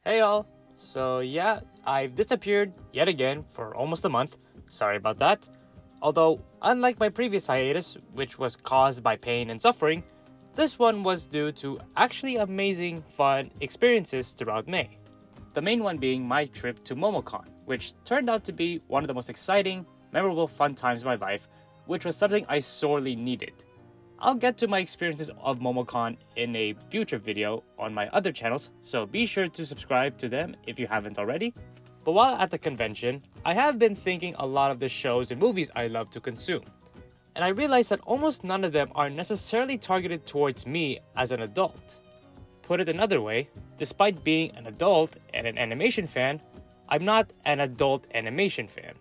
Hey all! So yeah, I've disappeared yet again for almost a month. Sorry about that. Although, unlike my previous hiatus, which was caused by pain and suffering, this one was due to actually amazing, fun experiences throughout May. The main one being my trip to MomoCon, which turned out to be one of the most exciting, memorable, fun times of my life, which was something I sorely needed. I'll get to my experiences of MomoCon in a future video on my other channels, so be sure to subscribe to them if you haven't already. But while at the convention, I have been thinking a lot of the shows and movies I love to consume. And I realized that almost none of them are necessarily targeted towards me as an adult. Put it another way, despite being an adult and an animation fan, I'm not an adult animation fan.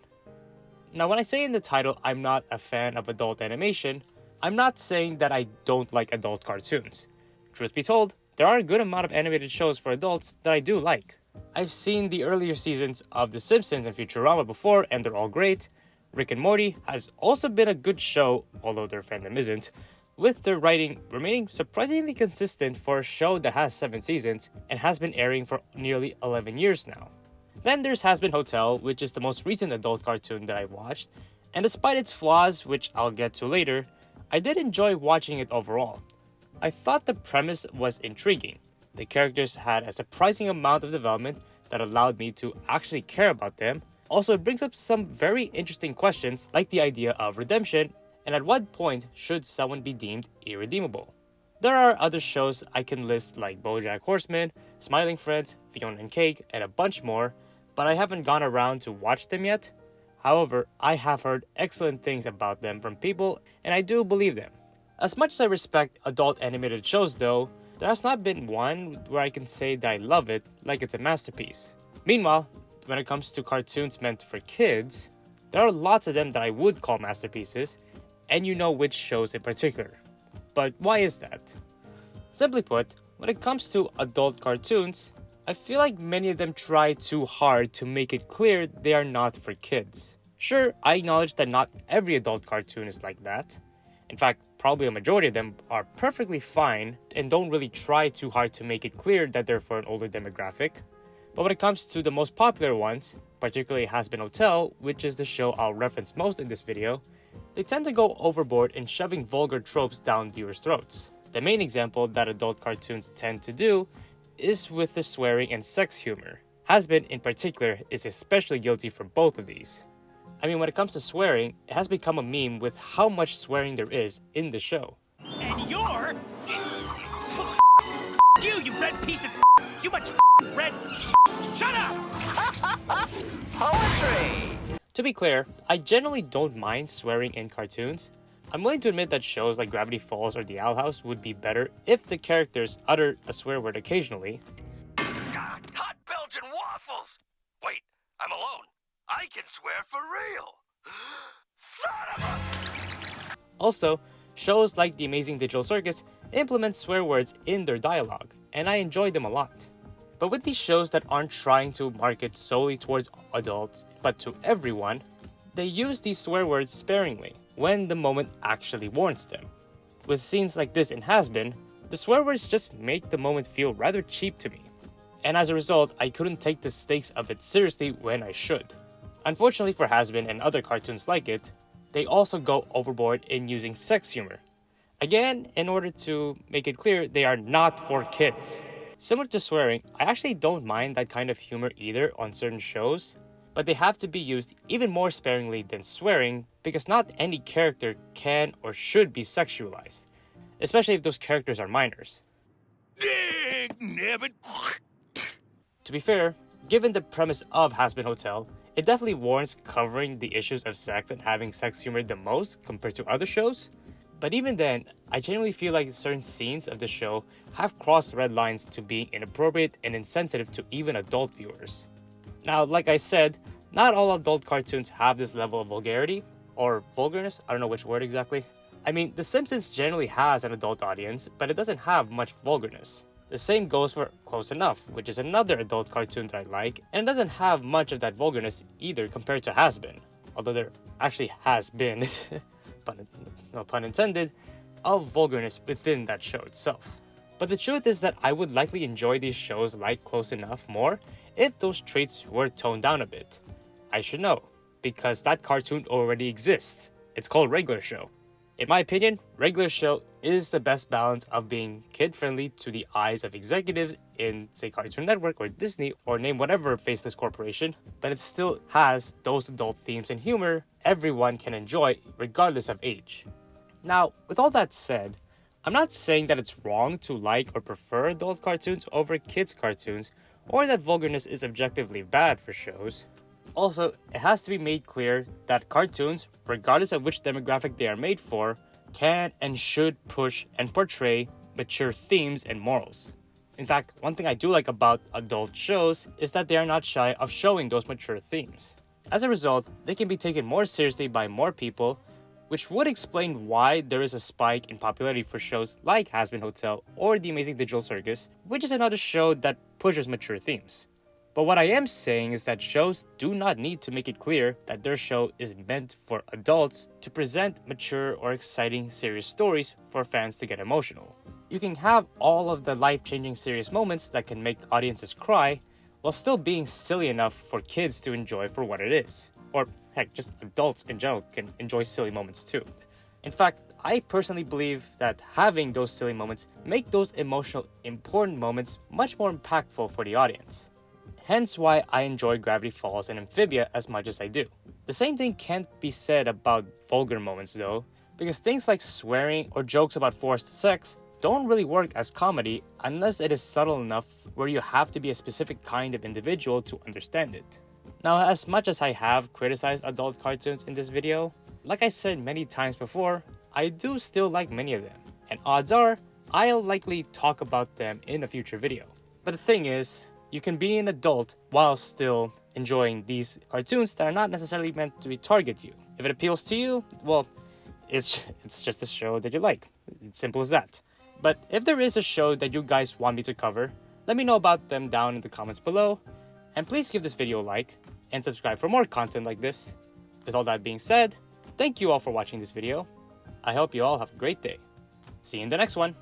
Now when I say in the title I'm not a fan of adult animation, I'm not saying that I don't like adult cartoons. Truth be told, there are a good amount of animated shows for adults that I do like. I've seen the earlier seasons of The Simpsons and Futurama before, and they're all great. Rick and Morty has also been a good show, although their fandom isn't, with their writing remaining surprisingly consistent for a show that has 7 seasons and has been airing for nearly 11 years now. Then there's Hazbin Hotel, which is the most recent adult cartoon that I watched, and despite its flaws, which I'll get to later, I did enjoy watching it overall. I thought the premise was intriguing. The characters had a surprising amount of development that allowed me to actually care about them. Also, it brings up some very interesting questions like the idea of redemption and at what point should someone be deemed irredeemable. There are other shows I can list like BoJack Horseman, Smiling Friends, Fiona and Cake, and a bunch more, but I haven't gone around to watch them yet. However, I have heard excellent things about them from people, and I do believe them. As much as I respect adult animated shows though, there has not been one where I can say that I love it like it's a masterpiece. Meanwhile, when it comes to cartoons meant for kids, there are lots of them that I would call masterpieces, and you know which shows in particular. But why is that? Simply put, when it comes to adult cartoons, I feel like many of them try too hard to make it clear they are not for kids. Sure, I acknowledge that not every adult cartoon is like that. In fact, probably a majority of them are perfectly fine and don't really try too hard to make it clear that they're for an older demographic. But when it comes to the most popular ones, particularly Hazbin Hotel, which is the show I'll reference most in this video, they tend to go overboard in shoving vulgar tropes down viewers' throats. The main example that adult cartoons tend to do is with the swearing and sex humor. Hazbin in particular is especially guilty for both of these. I mean, when it comes to swearing, it has become a meme with how much swearing there is in the show. And you're... you red piece of... You much red... Shut up! Poetry! To be clear, I generally don't mind swearing in cartoons. I'm willing to admit that shows like Gravity Falls or The Owl House would be better if the characters utter a swear word occasionally. God, hot Belgian waffles! Wait, I'm alone. I can swear for real! Son of a... Also, shows like The Amazing Digital Circus implement swear words in their dialogue, and I enjoy them a lot. But with these shows that aren't trying to market solely towards adults, but to everyone, they use these swear words sparingly when the moment actually warrants them. With scenes like this in Hazbin, the swear words just make the moment feel rather cheap to me. And as a result, I couldn't take the stakes of it seriously when I should. Unfortunately for Hazbin and other cartoons like it, they also go overboard in using sex humor. Again, in order to make it clear, they are not for kids. Similar to swearing, I actually don't mind that kind of humor either on certain shows, but they have to be used even more sparingly than swearing because not any character can or should be sexualized, especially if those characters are minors. To be fair, given the premise of Hazbin Hotel, it definitely warrants covering the issues of sex and having sex humor the most compared to other shows. But even then, I genuinely feel like certain scenes of the show have crossed red lines to being inappropriate and insensitive to even adult viewers. Now, like I said, not all adult cartoons have this level of vulgarity, or vulgarness, I don't know which word exactly. I mean, The Simpsons generally has an adult audience, but it doesn't have much vulgarness. The same goes for Close Enough, which is another adult cartoon that I like, and it doesn't have much of that vulgarness either compared to Hazbin, although there actually has been, no pun intended, of vulgarness within that show itself. But the truth is that I would likely enjoy these shows like Close Enough more if those traits were toned down a bit. I should know, because that cartoon already exists. It's called Regular Show. In my opinion, Regular Show is the best balance of being kid-friendly to the eyes of executives in, say, Cartoon Network or Disney, or name whatever faceless corporation, but it still has those adult themes and humor everyone can enjoy regardless of age. Now, with all that said, I'm not saying that it's wrong to like or prefer adult cartoons over kids' cartoons, or that vulgarness is objectively bad for shows. Also, it has to be made clear that cartoons, regardless of which demographic they are made for, can and should push and portray mature themes and morals. In fact, one thing I do like about adult shows is that they are not shy of showing those mature themes. As a result, they can be taken more seriously by more people, which would explain why there is a spike in popularity for shows like Hazbin Hotel or The Amazing Digital Circus, which is another show that pushes mature themes. But what I am saying is that shows do not need to make it clear that their show is meant for adults to present mature or exciting serious stories for fans to get emotional. You can have all of the life-changing serious moments that can make audiences cry while still being silly enough for kids to enjoy for what it is. Or heck, just adults in general can enjoy silly moments too. In fact, I personally believe that having those silly moments make those emotional, important moments much more impactful for the audience. Hence why I enjoy Gravity Falls and Amphibia as much as I do. The same thing can't be said about vulgar moments though, because things like swearing or jokes about forced sex don't really work as comedy unless it is subtle enough where you have to be a specific kind of individual to understand it. Now, as much as I have criticized adult cartoons in this video, like I said many times before, I do still like many of them, and odds are, I'll likely talk about them in a future video. But the thing is, you can be an adult while still enjoying these cartoons that are not necessarily meant to target you. If it appeals to you, well, it's just a show that you like. It's simple as that. But if there is a show that you guys want me to cover, let me know about them down in the comments below. And please give this video a like and subscribe for more content like this. With all that being said, thank you all for watching this video. I hope you all have a great day. See you in the next one.